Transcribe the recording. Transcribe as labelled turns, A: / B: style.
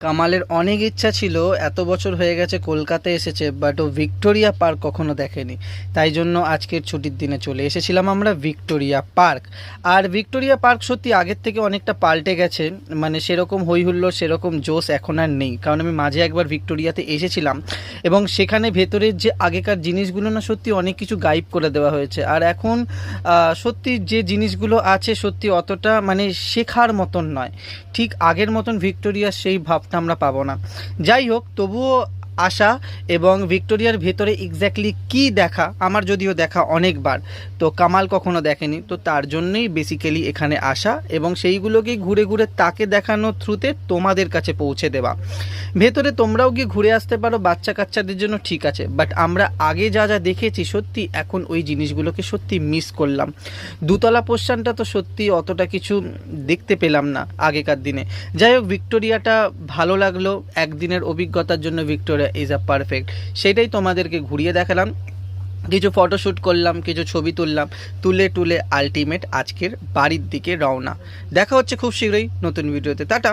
A: কামালের অনেক ইচ্ছা ছিল, এত বছর হয়ে গেছে কলকাতায় এসেছে, বাট ও ভিক্টোরিয়া পার্ক কখনো দেখেনি। তাই জন্য আজকের ছুটির দিনে চলে এসেছিলাম আমরা ভিক্টোরিয়া পার্ক। আর ভিক্টোরিয়া পার্ক সত্যি আগের থেকে অনেকটা পাল্টে গেছে, মানে সেরকম হই হুল্লোড় সেরকম জোশ এখন আর নেই। কারণ আমি মাঝে একবার ভিক্টোরিয়াতে এসেছিলাম এবং সেখানে ভেতরের যে আগেকার জিনিসগুলো না সত্যি অনেক কিছু গায়েব করে দেওয়া হয়েছে। আর এখন সত্যি যে জিনিসগুলো আছে সত্যি অতটা মানে শেখার মতন নয়, ঠিক আগের মতন ভিক্টোরিয়ার সেই ভাবটা আমরা পাবো না। যাই হোক, তবুও আশা। এবং ভিক্টোরিয়ার ভেতরে এক্স্যাক্টলি কি দেখা, আমার যদিও দেখা অনেকবার, তো কামাল কখনো দেখেনি, তো তার জন্যই বেসিক্যালি এখানে আসা এবং সেইগুলোকে ঘুরে ঘুরে তাকে দেখানোর থ্রুতে তোমাদের কাছে পৌঁছে দেওয়া। ভেতরে তোমরাও গিয়ে ঘুরে আসতে পারো বাচ্চা কাচ্চাদের জন্য, ঠিক আছে, বাট আমরা আগে যা যা দেখেছি সত্যি এখন ওই জিনিসগুলোকে সত্যি মিস করলাম। দুতলা পোর্শনটা তো সত্যি অতটা কিছু দেখতে পেলাম না আগেকার দিনে। যাই হোক, ভিক্টোরিয়াটা ভালো লাগলো, একদিনের অভিজ্ঞতার জন্য ভিক্টোরিয়া ইজ আ পারফেক্ট। সেটাই তোমাদেরকে ঘুরিয়ে দেখালাম, কিছু ফটোশ্যুট করলাম, কিছু ছবি তুললাম, তুলে টুলে আলটিমেট আজকের বাড়ির দিকে রওনা। দেখা হচ্ছে খুব শীঘ্রই নতুন ভিডিওতে। টাটা।